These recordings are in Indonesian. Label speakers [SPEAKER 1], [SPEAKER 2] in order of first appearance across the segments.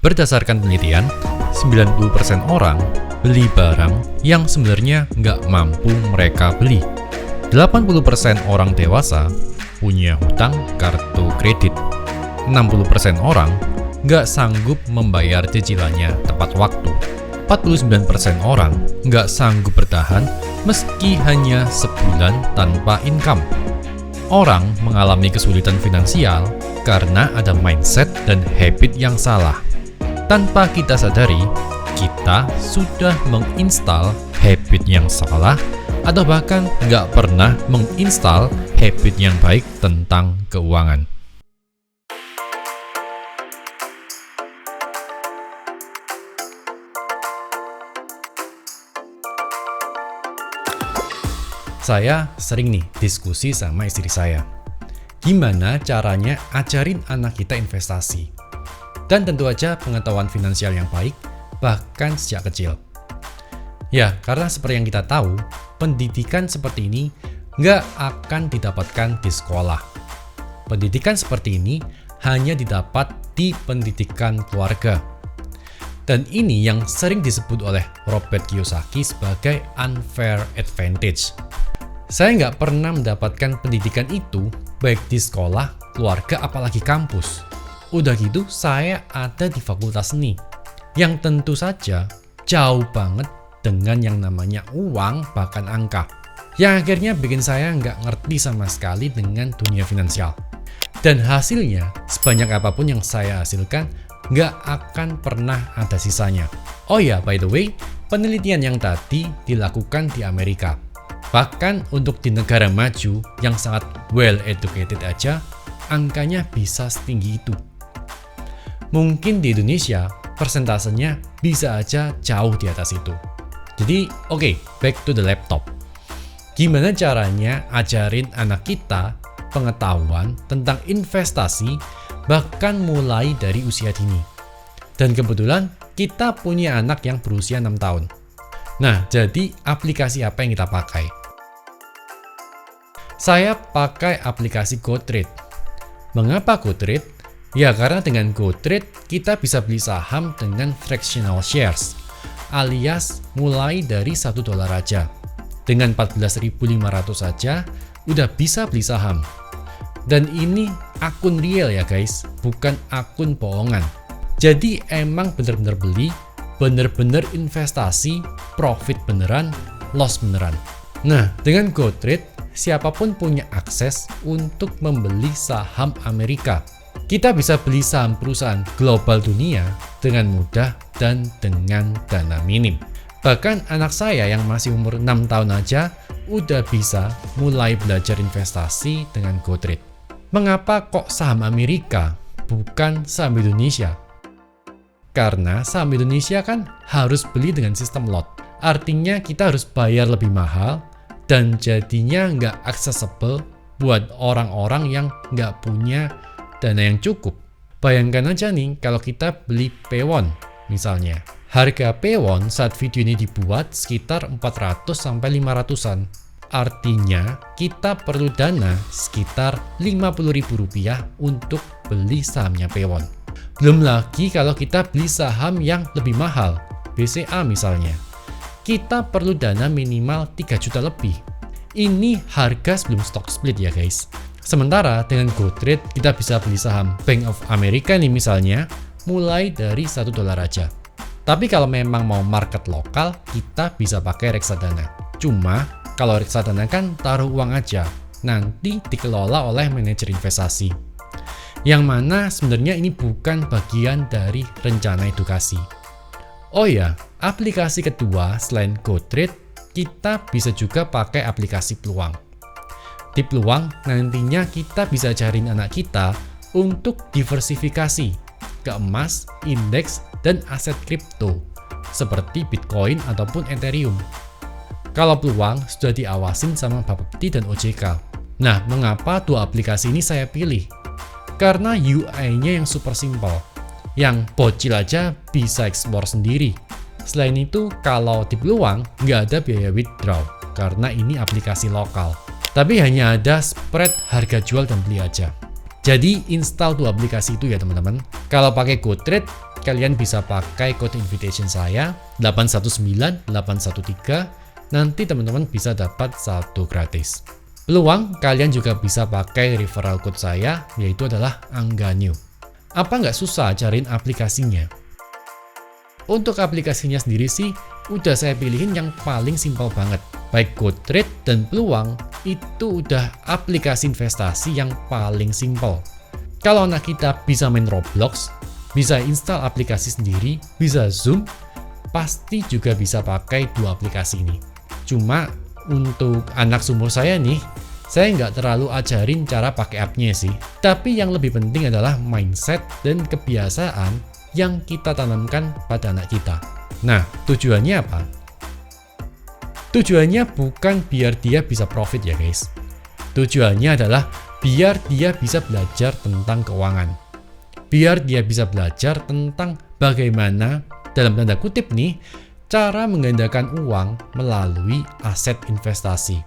[SPEAKER 1] Berdasarkan penelitian, 90% orang beli barang yang sebenarnya nggak mampu mereka beli. 80% orang dewasa punya hutang kartu kredit. 60% orang nggak sanggup membayar cicilannya tepat waktu. 49% orang nggak sanggup bertahan meski hanya sebulan tanpa income. Orang mengalami kesulitan finansial karena ada mindset dan habit yang salah. Tanpa kita sadari, kita sudah menginstal habit yang salah atau bahkan nggak pernah menginstal habit yang baik tentang keuangan. Saya sering nih diskusi sama istri saya. Gimana caranya ajarin anak kita investasi? Dan tentu aja pengetahuan finansial yang baik, bahkan sejak kecil. Ya, karena seperti yang kita tahu, pendidikan seperti ini nggak akan didapatkan di sekolah. Pendidikan seperti ini hanya didapat di pendidikan keluarga. Dan ini yang sering disebut oleh Robert Kiyosaki sebagai unfair advantage. Saya nggak pernah mendapatkan pendidikan itu, baik di sekolah, keluarga, apalagi kampus. Udah gitu, saya ada di fakultas seni, yang tentu saja jauh banget dengan yang namanya uang bahkan angka. Yang akhirnya bikin saya nggak ngerti sama sekali dengan dunia finansial. Dan hasilnya, sebanyak apapun yang saya hasilkan, nggak akan pernah ada sisanya. Oh ya, by the way, penelitian yang tadi dilakukan di Amerika. Bahkan untuk di negara maju yang sangat well educated aja, angkanya bisa setinggi itu. Mungkin di Indonesia, persentasenya bisa aja jauh di atas itu. Jadi, oke, back to the laptop. Gimana caranya ajarin anak kita pengetahuan tentang investasi bahkan mulai dari usia dini? Dan kebetulan kita punya anak yang berusia 6 tahun. Nah, jadi aplikasi apa yang kita pakai? Saya pakai aplikasi GoTrade. Mengapa GoTrade? Ya, karena dengan GoTrade kita bisa beli saham dengan fractional shares, alias mulai dari $1 aja. Dengan 14.500 saja, udah bisa beli saham. Dan ini akun real ya guys, bukan akun bohongan. Jadi emang bener-bener beli, bener-bener investasi, profit beneran, loss beneran. Nah, dengan GoTrade, siapapun punya akses untuk membeli saham Amerika. Kita bisa beli saham perusahaan global dunia dengan mudah dan dengan dana minim. Bahkan anak saya yang masih umur 6 tahun aja udah bisa mulai belajar investasi dengan GoTrade. Mengapa kok saham Amerika bukan saham Indonesia? Karena saham Indonesia kan harus beli dengan sistem lot. Artinya kita harus bayar lebih mahal dan jadinya nggak accessible buat orang-orang yang nggak punya dana yang cukup. Bayangkan aja nih kalau kita beli Pewon misalnya. Harga Pewon saat video ini dibuat sekitar 400-500an. Artinya kita perlu dana sekitar Rp50.000 untuk beli sahamnya Pewon. Belum lagi kalau kita beli saham yang lebih mahal, BCA misalnya. Kita perlu dana minimal 3 juta lebih. Ini harga sebelum stock split ya guys. Sementara dengan GoTrade kita bisa beli saham Bank of America nih misalnya, mulai dari $1 aja. Tapi kalau memang mau market lokal, kita bisa pakai reksadana. Cuma kalau reksadana kan taruh uang aja, nanti dikelola oleh manajer investasi. Yang mana sebenarnya ini bukan bagian dari rencana edukasi. Oh ya, aplikasi kedua selain GoTrade, kita bisa juga pakai aplikasi Peluang. Di Peluang, nantinya kita bisa ajarin anak kita untuk diversifikasi ke emas, indeks, dan aset kripto seperti Bitcoin ataupun Ethereum. Kalau Peluang sudah diawasin sama Bapepti dan OJK. Nah, mengapa dua aplikasi ini saya pilih? Karena UI-nya yang super simple, yang bocil aja bisa explore sendiri. Selain itu, kalau di Peluang nggak ada biaya withdraw karena ini aplikasi lokal. Tapi hanya ada spread harga jual dan beli aja. Jadi install dua aplikasi itu ya teman-teman. Kalau pakai GoTrade, kalian bisa pakai code invitation saya 819813. Nanti teman-teman bisa dapat saldo gratis. Peluang, kalian juga bisa pakai referral code saya, yaitu adalah Angganyu. Apa nggak susah cariin aplikasinya? Untuk aplikasinya sendiri sih, udah saya pilihin yang paling simpel banget. Baik GoTrade dan Peluang, itu udah aplikasi investasi yang paling simpel. Kalau anak kita bisa main Roblox, bisa install aplikasi sendiri, bisa Zoom, pasti juga bisa pakai dua aplikasi ini. Cuma untuk anak seumur saya nih, saya nggak terlalu ajarin cara pakai app-nya sih. Tapi yang lebih penting adalah mindset dan kebiasaan yang kita tanamkan pada anak kita. Nah, tujuannya apa? Tujuannya bukan biar dia bisa profit ya guys. Tujuannya adalah biar dia bisa belajar tentang keuangan. Biar dia bisa belajar tentang bagaimana, dalam tanda kutip nih, cara menggandakan uang melalui aset investasi.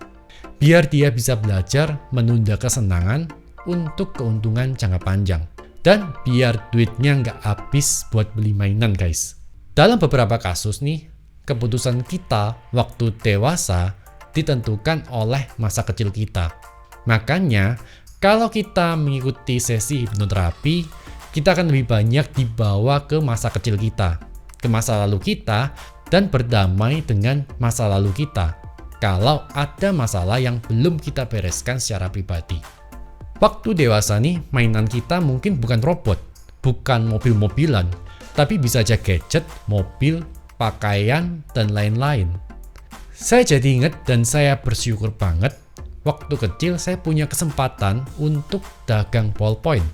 [SPEAKER 1] Biar dia bisa belajar menunda kesenangan untuk keuntungan jangka panjang. Dan biar duitnya nggak habis buat beli mainan guys. Dalam beberapa kasus nih, keputusan kita waktu dewasa ditentukan oleh masa kecil kita. Makanya, kalau kita mengikuti sesi hipnoterapi, kita akan lebih banyak dibawa ke masa kecil kita, ke masa lalu kita, dan berdamai dengan masa lalu kita. Kalau ada masalah yang belum kita bereskan secara pribadi. Waktu dewasa nih, mainan kita mungkin bukan robot, bukan mobil-mobilan, tapi bisa aja gadget, mobil, pakaian, dan lain-lain. Saya jadi ingat dan saya bersyukur banget, waktu kecil saya punya kesempatan untuk dagang ballpoint.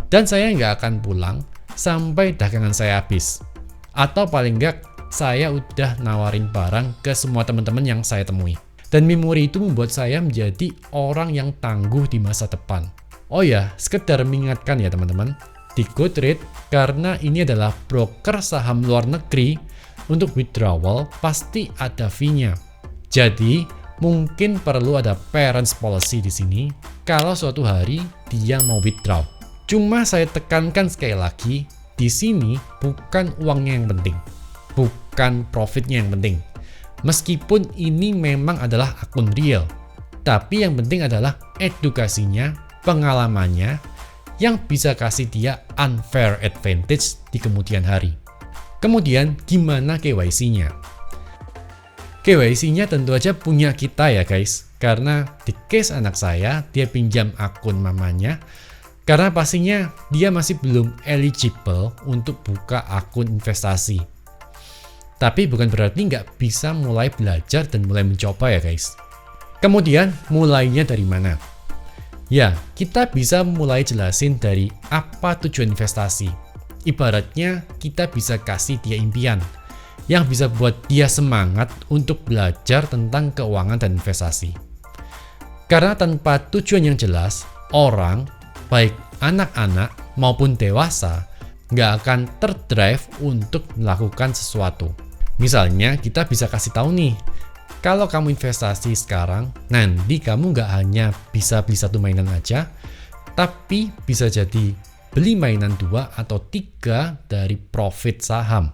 [SPEAKER 1] Dan saya nggak akan pulang sampai dagangan saya habis. Atau paling nggak, saya udah nawarin barang ke semua teman-teman yang saya temui. Dan memori itu membuat saya menjadi orang yang tangguh di masa depan. Oh ya, sekedar mengingatkan ya teman-teman, di GoTrade, karena ini adalah broker saham luar negeri, untuk withdrawal pasti ada fee-nya. Jadi, mungkin perlu ada parents policy di sini kalau suatu hari dia mau withdraw. Cuma saya tekankan sekali lagi, di sini bukan uangnya yang penting, bukan profitnya yang penting. Meskipun ini memang adalah akun real, tapi yang penting adalah edukasinya, pengalamannya, yang bisa kasih dia unfair advantage di kemudian hari. Kemudian, gimana KYC-nya? KYC-nya tentu aja punya kita ya guys, karena di case anak saya, dia pinjam akun mamanya, karena pastinya dia masih belum eligible untuk buka akun investasi. Tapi bukan berarti nggak bisa mulai belajar dan mulai mencoba ya guys. Kemudian mulainya dari mana? Ya, kita bisa mulai jelasin dari apa tujuan investasi. Ibaratnya kita bisa kasih dia impian yang bisa buat dia semangat untuk belajar tentang keuangan dan investasi. Karena tanpa tujuan yang jelas, orang, baik anak-anak maupun dewasa, nggak akan terdrive untuk melakukan sesuatu. Misalnya kita bisa kasih tahu nih, kalau kamu investasi sekarang, nanti kamu nggak hanya bisa beli satu mainan aja, tapi bisa jadi beli mainan 2 atau 3 dari profit saham.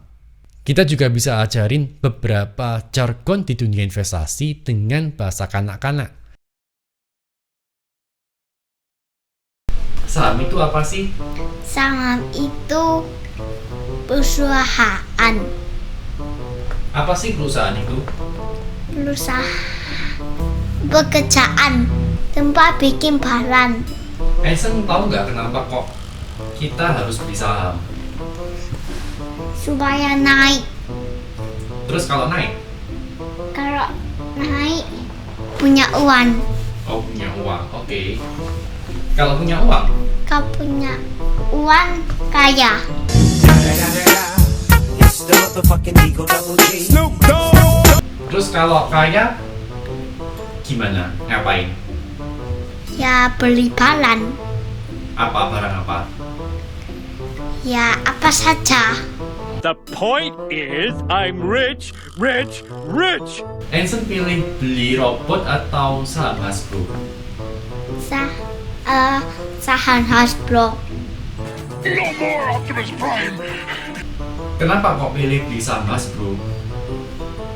[SPEAKER 1] Kita juga bisa ajarin beberapa jargon di dunia investasi dengan bahasa kanak-kanak. Saham itu apa sih?
[SPEAKER 2] Saham itu perusahaan.
[SPEAKER 1] Apa sih perusahaan itu?
[SPEAKER 2] Pekerjaan, tempat bikin barang.
[SPEAKER 1] Einstein tahu nggak kenapa kok kita harus beli saham?
[SPEAKER 2] Supaya naik.
[SPEAKER 1] Terus kalau naik?
[SPEAKER 2] Kalau naik punya uang.
[SPEAKER 1] Oh, punya uang, oke. Kalau punya uang?
[SPEAKER 2] Kau punya uang kaya.
[SPEAKER 1] Terus kalau kaya gimana? Ngapain?
[SPEAKER 2] Ya beli barang.
[SPEAKER 1] Apa barang apa?
[SPEAKER 2] Ya apa saja.
[SPEAKER 3] The point is, I'm rich, rich, rich.
[SPEAKER 1] Einstein pilih beli robot atau saham Hasbro?
[SPEAKER 2] saham Hasbro.
[SPEAKER 3] No more Optimus Prime!
[SPEAKER 1] Kenapa kok pilih beli saham Hasbro?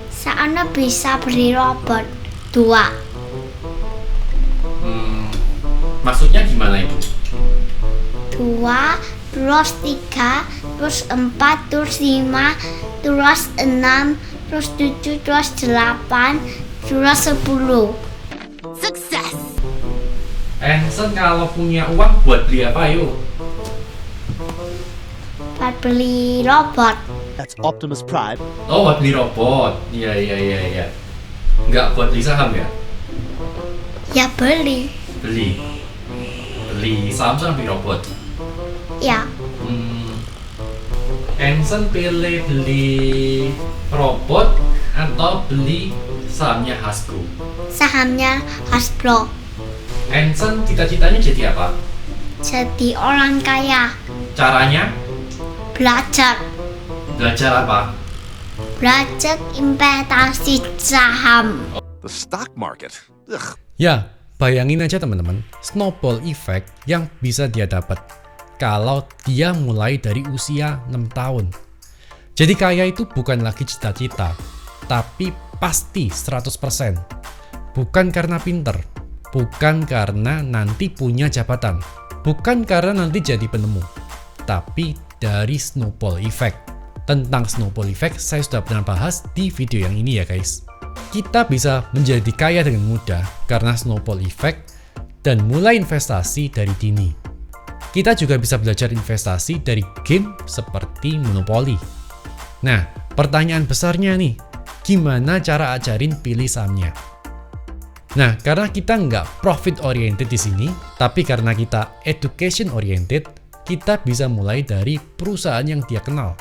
[SPEAKER 2] Soalnya bisa beli robot 2.
[SPEAKER 1] Maksudnya gimana itu?
[SPEAKER 2] 2, terus 3, terus 4, terus 5, terus 6, terus 7, terus 8, terus 10.
[SPEAKER 1] Ensen kalau punya uang buat beli apa yuk?
[SPEAKER 2] Buat beli robot.
[SPEAKER 4] That's Optimus Prime.
[SPEAKER 1] Oh, buat beli robot. Iya. Nggak buat beli saham ya?
[SPEAKER 2] Ya beli.
[SPEAKER 1] Beli saham sama beli robot.
[SPEAKER 2] Ya,
[SPEAKER 1] Ensen pilih beli robot atau beli sahamnya Hasbro?
[SPEAKER 2] sahamnya Hasbro.
[SPEAKER 1] Ensen cita-citanya jadi apa?
[SPEAKER 2] Jadi orang kaya.
[SPEAKER 1] Caranya?
[SPEAKER 2] Belajar
[SPEAKER 1] Belajar apa?
[SPEAKER 2] investasi saham.
[SPEAKER 4] The stock market. Ugh.
[SPEAKER 1] Ya, bayangin aja teman-teman, snowball effect yang bisa dia dapat kalau dia mulai dari usia 6 tahun. Jadi kaya itu bukan lagi cita-cita, tapi pasti 100%. Bukan karena pinter, bukan karena nanti punya jabatan, bukan karena nanti jadi penemu, tapi dari snowball effect. Tentang snowball effect saya sudah pernah bahas di video yang ini ya guys. Kita bisa menjadi kaya dengan mudah karena snowball effect dan mulai investasi dari dini. Kita juga bisa belajar investasi dari game seperti Monopoly. Nah, pertanyaan besarnya nih, gimana cara ajarin pilih sahamnya? Nah, karena kita nggak profit oriented di sini, tapi karena kita education oriented, kita bisa mulai dari perusahaan yang dia kenal.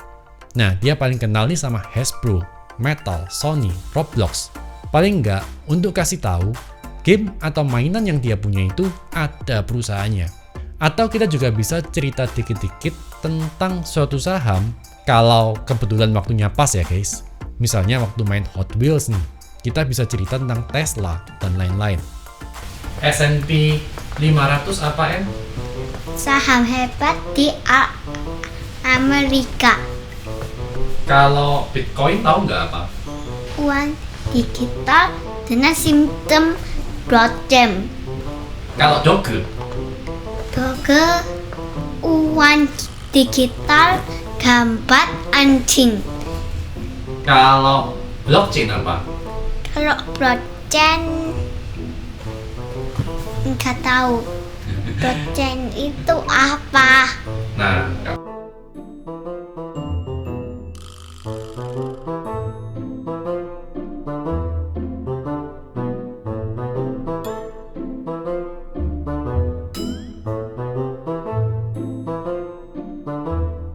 [SPEAKER 1] Nah, dia paling kenal nih sama Hasbro, Metal, Sony, Roblox. Paling nggak, untuk kasih tahu, game atau mainan yang dia punya itu ada perusahaannya. Atau kita juga bisa cerita dikit-dikit tentang suatu saham kalau kebetulan waktunya pas ya guys. Misalnya waktu main Hot Wheels nih, kita bisa cerita tentang Tesla dan lain-lain. S&P 500 apa, En?
[SPEAKER 2] Saham hebat di Amerika.
[SPEAKER 1] Kalau Bitcoin tahu nggak apa?
[SPEAKER 2] Uang digital dengan sistem blockchain.
[SPEAKER 1] Kalau Doge?
[SPEAKER 2] Doge uang digital gambar anjing.
[SPEAKER 1] Kalau blockchain apa?
[SPEAKER 2] Kalau blockchain nggak tahu. Blockchain itu apa?
[SPEAKER 1] Nah,